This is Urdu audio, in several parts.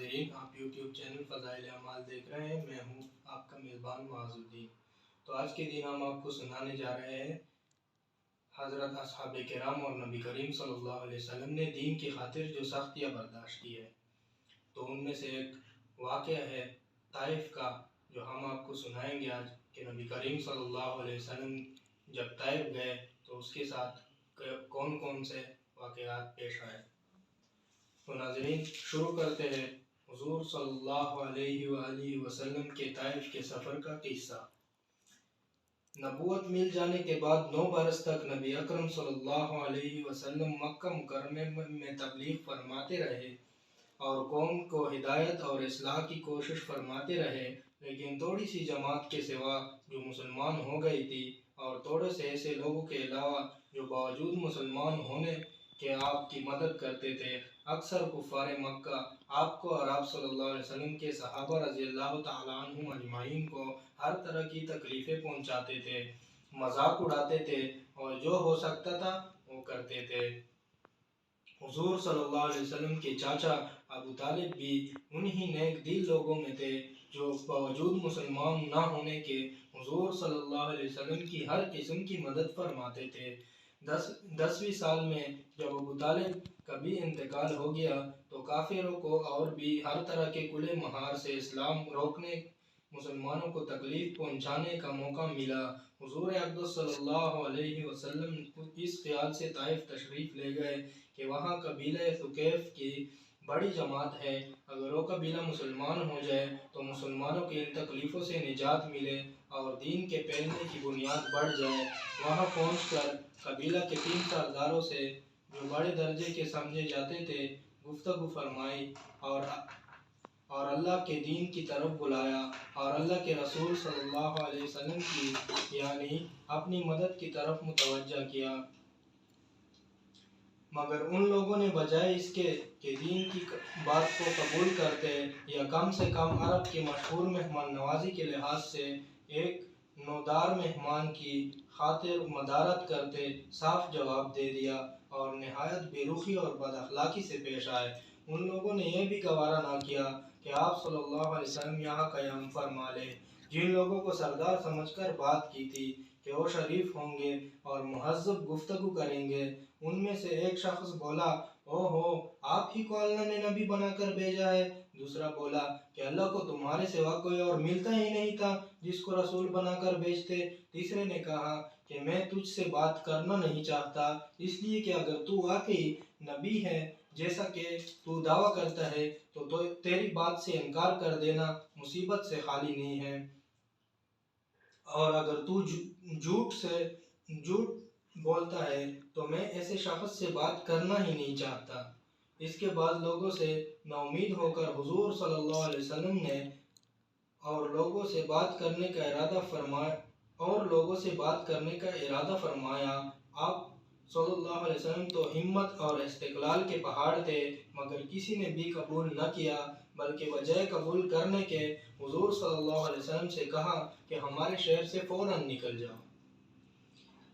ناظرین، آپ یوٹیوب چینل فضائل اعمال دیکھ رہے ہیں۔ میں ہوں آپ کا میزبان معاذ الدین۔ تو آج کے دن ہم آپ کو سنانے جا رہے ہیں حضرت اصحاب کرام اور نبی کریم صلی اللہ علیہ وسلم نے دین کی خاطر جو سختیاں برداشت کی ہے، تو ان میں سے ایک واقعہ ہے طائف کا، جو ہم آپ کو سنائیں گے آج، کہ نبی کریم صلی اللہ علیہ وسلم جب طائف گئے تو اس کے ساتھ کون کون سے واقعات پیش آئے۔ تو ناظرین، شروع کرتے ہیں حضور صلی اللہ علیہ وآلہ وسلم کے طائف کے سفر کا قصہ۔ نبوت مل جانے کے بعد 9 برس تک نبی اکرم صلی اللہ علیہ وسلم مکہ مکرمہ میں تبلیغ فرماتے رہے اور قوم کو ہدایت اور اصلاح کی کوشش فرماتے رہے، لیکن تھوڑی سی جماعت کے سوا جو مسلمان ہو گئی تھی، اور تھوڑے سے ایسے لوگوں کے علاوہ جو باوجود مسلمان ہونے کہ آپ کی مدد کرتے تھے، اکثر کفار مکہ آپ کو اور آپ صلی اللہ علیہ وسلم کے صحابہ رضی اللہ تعالیٰ عنہم اجمعین کو ہر طرح کی تکلیفیں پہنچاتے تھے، مذاق اڑاتے تھے، اور جو ہو سکتا تھا وہ کرتے تھے۔ حضور صلی اللہ علیہ وسلم کے چاچا ابو طالب بھی انہی نیک دل لوگوں میں تھے جو باوجود مسلمان نہ ہونے کے حضور صلی اللہ علیہ وسلم کی ہر قسم کی مدد فرماتے تھے۔ 10ویں سال میں جب ابو طالب کا بھی انتقال ہو گیا تو کافروں کو اور بھی ہر طرح کے کلے مہار سے اسلام روکنے، مسلمانوں کو تکلیف پہنچانے کا موقع ملا۔ حضور اقدس صلی اللہ علیہ وسلم اس خیال سے طائف تشریف لے گئے کہ وہاں قبیلہ ثقیف کی بڑی جماعت ہے، اگر وہ قبیلہ مسلمان ہو جائے تو مسلمانوں کی ان تکلیفوں سے نجات ملے اور دین کے پھیلنے کی بنیاد بڑھ جائے۔ وہاں پہنچ کر قبیلہ کے 3 سرداروں سے جو بڑے درجے کے سمجھے جاتے تھے گفتگو فرمائی اور اللہ کے دین کی طرف بلایا اور اللہ کے رسول صلی اللہ علیہ وسلم کی یعنی اپنی مدد کی طرف متوجہ کیا، مگر ان لوگوں نے بجائے اس کے کہ دین کی بات کو قبول کرتے یا کم سے کم عرب کی مشہور مہمان نوازی کے لحاظ سے ایک نودار مہمان کی خاطر مدارت کرتے، صاف جواب دے دیا اور نہایت بے رخی اور بد اخلاقی سے پیش آئے۔ ان لوگوں نے یہ بھی گوارا نہ کیا کہ آپ صلی اللہ علیہ وسلم یہاں قیام فرما لیں۔ جن لوگوں کو سردار سمجھ کر بات کی تھی کہ وہ شریف ہوں گے اور مہذب گفتگو کریں گے، ان میں سے ایک شخص بولا، اوہو، آپ ہی کو اللہ نے نبی بنا کر بھیجا ہے۔ دوسرا بولا کہ اللہ کو تمہارے سوا کوئی اور ملتا ہی نہیں تھا جس کو رسول بنا کر بھیجتے۔ تیسرے نے کہا کہ میں تجھ سے بات کرنا نہیں چاہتا، اس لیے کہ اگر تو واقعی نبی ہے جیسا کہ تو دعویٰ کرتا ہے تو تیری بات سے انکار کر دینا مصیبت سے خالی نہیں ہے، اور اگر تو جھوٹ بولتا ہے تو میں ایسے شخص سے بات کرنا ہی نہیں چاہتا۔ اس کے بعد لوگوں سے نا امید ہو کر حضور صلی اللہ علیہ وسلم نے اور لوگوں سے بات کرنے کا ارادہ فرمایا۔ آپ صلی اللہ علیہ وسلم تو ہمت اور استقلال کے پہاڑ تھے، مگر کسی نے بھی قبول نہ کیا، بلکہ بجائے قبول کرنے کے حضور صلی اللہ علیہ وسلم سے کہا کہ ہمارے شہر سے فوراً نکل جاؤ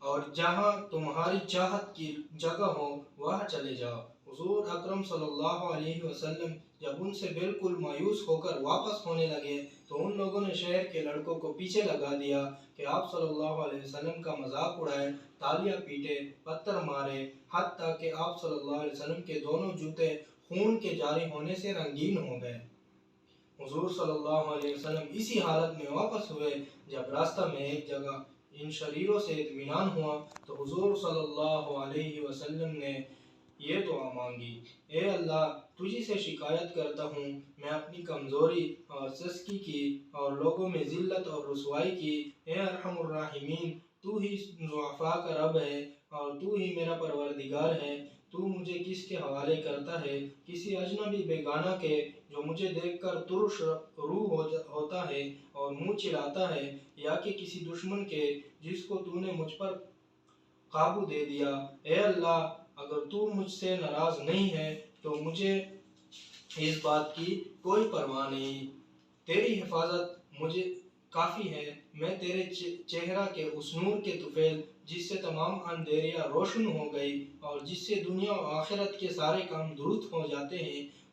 اور جہاں تمہاری چاہت کی جگہ ہو وہاں چلے جاؤ۔ حضور اکرم صلی اللہ علیہ وسلم جب ان سے بالکل مایوس ہو کر واپس ہونے لگے تو ان لوگوں نے شہر کے لڑکوں کو پیچھے لگا دیا کہ آپ صلی اللہ علیہ وسلم کا مذاق اڑائے، تالیاں پیٹے، پتھر مارے، حتیٰ کہ آپ صلی اللہ علیہ وسلم کے دونوں جوتے خون کے جاری ہونے سے رنگین ہو گئے۔ حضور صلی اللہ علیہ وسلم اسی حالت میں واپس ہوئے۔ جب راستہ میں ایک جگہ ان شریروں سے اطمینان ہوا تو حضور صلی اللہ علیہ وسلم نے یہ دعا مانگی، اے اللہ، تجھی سے شکایت کرتا ہوں، میں اپنی کمزوری اور سستی کی اور لوگوں میں ذلت اور رسوائی کی۔ اے ارحم الراحمین، تو ہی ضعفاء کا رب ہے اور تو ہی میرا پروردگار ہے۔ تو مجھے کس کے حوالے کرتا ہے؟ کسی اجنبی بیگانہ کے جو مجھے دیکھ کر ترش روح ہوتا ہے اور منہ چلاتا ہے، یا کہ کسی دشمن کے جس کو تو نے مجھ پر قابو دے دیا؟ اے اللہ، اگر تو مجھ سے ناراض نہیں ہے تو مجھے اس بات کی کوئی پرواہ نہیں، تیری حفاظت مجھے کافی ہے۔ میں تیرے چہرہ کے اس نور کے طفیل جس سے تمام اندھیریاں روشن ہو گئی اور جس سے دنیا و آخرت کے سارے کام درست ہو جاتے ہیں،